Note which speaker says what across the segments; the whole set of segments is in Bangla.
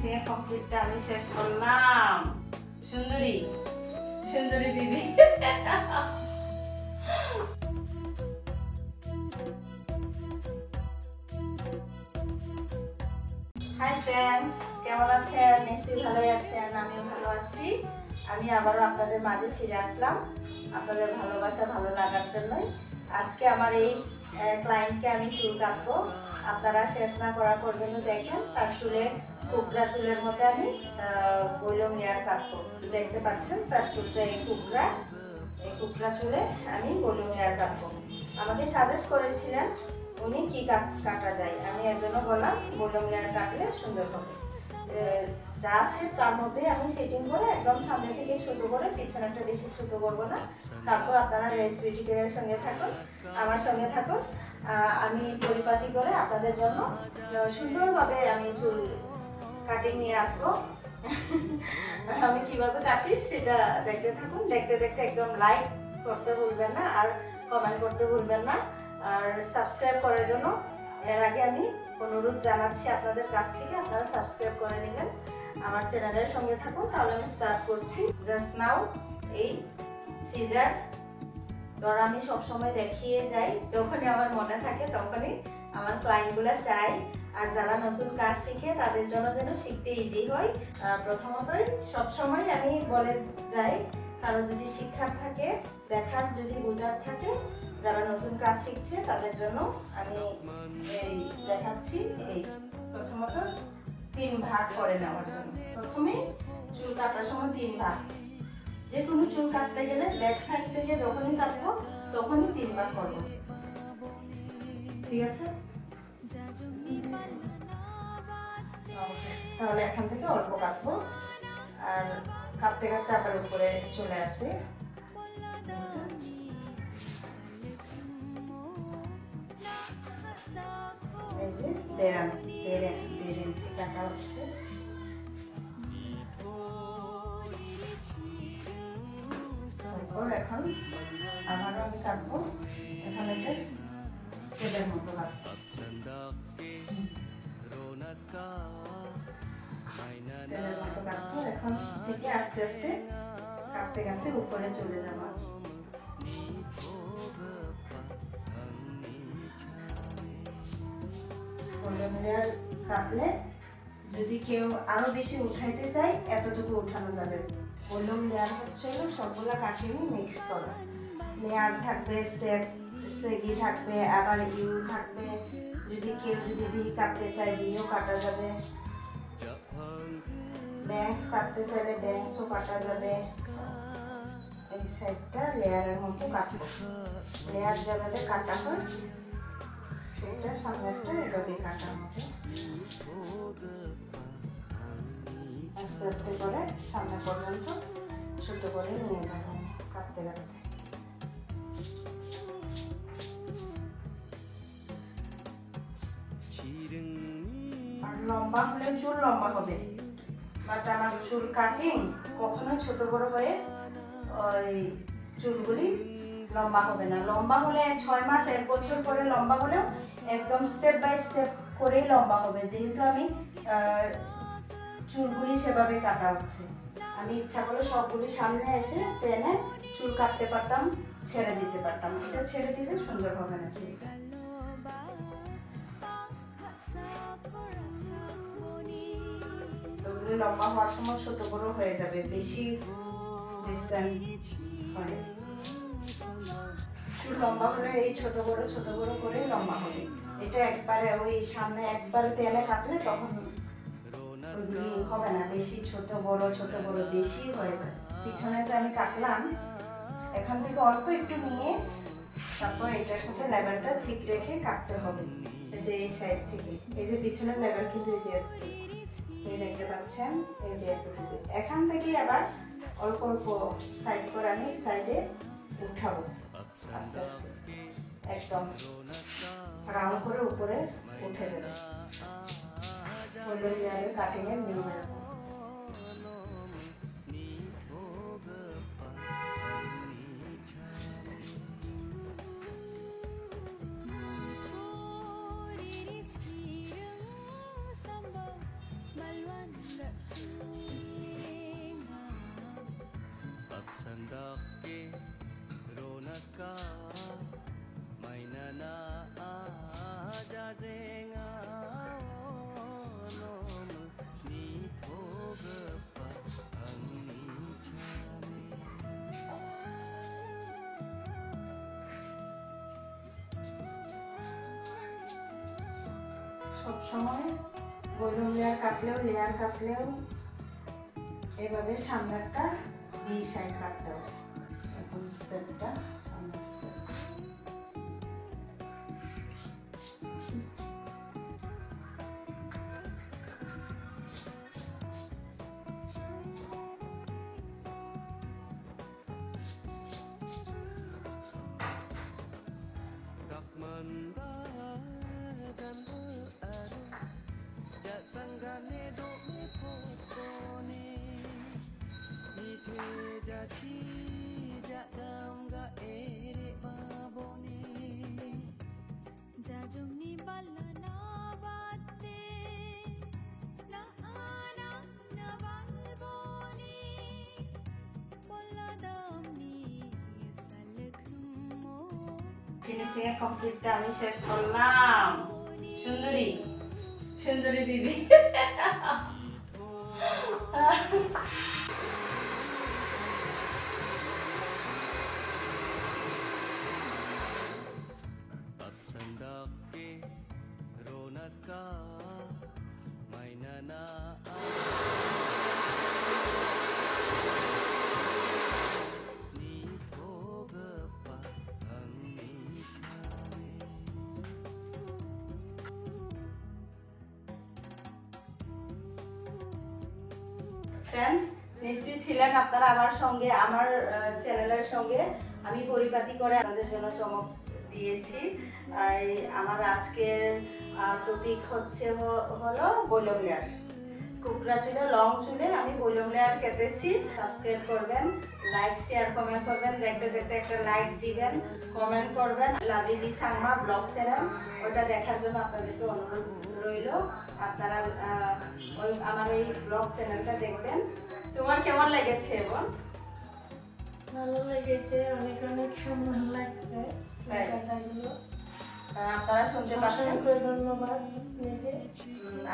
Speaker 1: ফিনিশিং এর কমপ্লিটটা আমি শেষ করলাম। সুন্দরী সুন্দরী বিবি। হাই ফ্রেন্ডস, কেমন আছেন? নিশ্চয়ই ভালোই আছেন, আমিও ভালো আছি। আমি আবারও আপনাদের মাঝে ফিরে আসলাম আপনাদের ভালোবাসা ভালো লাগার জন্যই। আজকে আমার এই ক্লায়েন্টকে আমি চুল কাটবো। আপনারা শেষ না করা পর্যন্ত দেখেন। তার চুলে কুকড়া চুলের মধ্যে আমি বৈলম লেয়ার কাটবো। দেখতে পাচ্ছেন তার চুলটা এই কুকড়া চুলে আমি বৈলম লেয়ার কাটবো। আমাকে সাজেস্ট করেছিলেন উনি কি কাটা যায়, আমি এর জন্য বললাম বৈলম লেয়ার কাটলে সুন্দর হবে। যা আছে তার মধ্যে আমি সেটিং করে একদম সামনে থেকে ছোট করে, পিছনেটা বেশি ছোট করবো না। তারপর আপনারা রেসিপিটির সঙ্গে থাকুন, আমার সঙ্গে থাকুন। আমি পরিপাটি করে আপনাদের জন্য সুন্দরভাবে আমি চুল কাটিং নিয়ে আসবো। আমি কিভাবে কাটি সেটা দেখতে থাকুন। দেখতে দেখতে একদম লাইক করতে ভুলবেন না, আর কমেন্ট করতে ভুলবেন না, আর সাবস্ক্রাইব করার জন্য এর আগে আমি অনুরোধ জানাচ্ছি আপনাদের কাছ থেকে, আপনারা সাবস্ক্রাইব করে নেবেন, আমার চ্যানেলের সঙ্গে থাকুন। তাহলে আমি স্টার্ট করছি। জাস্ট নাও এই সিজার ধর আমি সবসময় দেখিয়ে যাই, যখনই আমার মনে থাকে তখনই আমার ক্লায়েন্টগুলো চাই। আর যারা নতুন কাজ শিখে তাদের জন্য যেন শিখতে ইজি হয়, প্রথমতই সবসময় আমি বলে যাই, কারো যদি শিক্ষার থাকে, দেখার যদি বোঝার থাকে, যারা নতুন কাজ শিখছে তাদের জন্য আমি এই দেখাচ্ছি। এই প্রথমত 3 ভাগ করে নেওয়ার জন্য। প্রথমে চুল কাটার সময় 3 ভাগ। যে কোনো চুল কাটতে গেলে ব্যাক সাইড থেকে যখনই কাটবো তখনই 3 ভাগ করবো, ঠিক আছে? তাহলে এখান থেকে অল্প কাটবো, আর কাটতে কাটতে আবার উপরে চলে আসবে। দেড় ইঞ্চি কাটা হচ্ছে। তারপর এখন আবারও আমি কাটবো। এখন এটা স্টেপের মতো কাটবো। এখন থেকে আস্তে আস্তে কাটতে কাটতে উপরে চলে যাবো। বৈলম লেয়ার কাটলে যদি কেউ আরো বেশি উঠাইতে চায় এতটুকু উঠানো যাবে। বৈলম লেয়ার হচ্ছে সবগুলা কাটিয়ে মিক্স করা। লেয়ার থাকবে, সেগি থাকবে, আবার ইউ থাকবে। যদি কেউ ভি কাটতে চায় ভিও কাটা যাবে, ব্যাংকস কাটতে চাইলে ব্যাংকসও কাটা যাবে। এই সাইডটা লেয়ারের মতো কাটবো। লেয়ার যেভাবে কাটা হয় সেটা সামনেরটা এভাবে কাটা হবে। আস্তে আস্তে করে সামনে পর্যন্ত ছোট করে নিয়ে যাবো কাটতে কাটতে। আর লম্বা হলে চুল লম্বা হবে, বাট আমার চুল কাটিং কখনো ছোট বড় হয়ে ওই চুলগুলি লম্বা হবে না। লম্বা হলে 6 মাস 1 বছর পরে লম্বা হলেও একদম স্টেপ বাই স্টেপ করেই লম্বা হবে, যেহেতু আমি চুলগুলি সেভাবে কাটা হচ্ছে। আমি ইচ্ছা করলে সবগুলি সামনে এসে টেনে চুল কাটতে পারতাম, ছেড়ে দিতে পারতাম। এটা ছেড়ে দিলে সুন্দর হবে না চুলটা। ওগুলো লম্বা হওয়ার সময় ছোট বড় হয়ে যাবে, বেশি ডিসটেন্স হয়। চুল লম্বা হলে এই ছোট বড় করে লম্বা হবে। এটা একবারে ওই সামনে একবারে টেনে কাটলে তখন ওইগুলি হবে না, বেশি ছোট বড় বেশি হয়ে যায়। পিছনে যে আমি কাটলাম এখান থেকে অল্প একটু নিয়ে তারপর এটার সাথে লেভেলটা ঠিক রেখে কাটতে হবে। এই যে এই সাইড থেকে, এই যে পিছনের লেভেল কিন্তু এই যে এই দেখতে পাচ্ছেন, এই যে এতটুকু। এখান থেকে আবার অল্প অল্প সাইড করে আমি সাইডে উঠাবো আস্তে আস্তে, একদম রাউন্ড করে উপরে উঠে যাবে। বৈলম লেয়ারের কাটিং এর নিয়ম এরকম। সব সময় বলুন লেয়ার কাটলেও এভাবে সামনে একটা বি সাইড কাটতে হবে। এখন স্টেপটা সামনে স্টেপ। ফিনিশিং এর কমপ্লিটটা আমি শেষ করলাম। সুন্দরী সুন্দরী বিবি। ফ্রেন্ডস, নিশ্চয়ই ছিলেন আপনারা আমার সঙ্গে, আমার চ্যানেলের সঙ্গে আমি পরিপাটি করে আপনাদের জন্য চমক দিয়েছি। আমার আজকের টপিক হচ্ছে হলো বৈলম লেয়ার। কুকড়া চুলে, লং চুলে আমি বৈলম লেয়ার কেটেছি। সাবস্ক্রাইব করবেন, লাইক শেয়ার কমেন্ট করবেন, দেখতে দেখতে একটা লাইক দিবেন, কমেন্ট করবেন। লাভলি দি সাংমা ব্লগ চ্যানেল, ওটা দেখার জন্য আপনাদেরকে অনুরোধ রইল। আপনারা আমার এই ব্লগ চ্যানেলটা দেখবেন। তোমার কেমন লেগেছে বোন?
Speaker 2: ভালো লেগেছে, অনেক অনেক সুন্দর লাগছে।
Speaker 1: আপনারা শুনতে পাচ্ছেন।
Speaker 2: ধন্যবাদ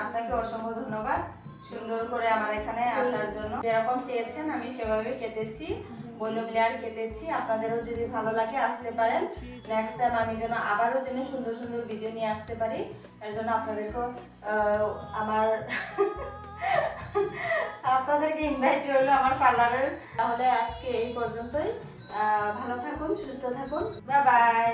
Speaker 1: আপনাকে অসংখ্য ধন্যবাদ সুন্দর করে আমার এখানে আসার জন্য। যেরকম চেয়েছেন আমি সেভাবে কেটেছি, বৈলম লেয়ার কেটেছি। আপনাদেরও যদি ভালো লাগে আসতে পারেন। নেক্সট টাইম আমি যেন আবারও সুন্দর সুন্দর ভিডিও নিয়ে আসতে পারি, এর জন্য আপনাদেরকেও আপনাদেরকে ইনভাইট রইল আমার পার্লারের। তাহলে আজকে এই পর্যন্তই। ভালো থাকুন, সুস্থ থাকুন, বাই বাই।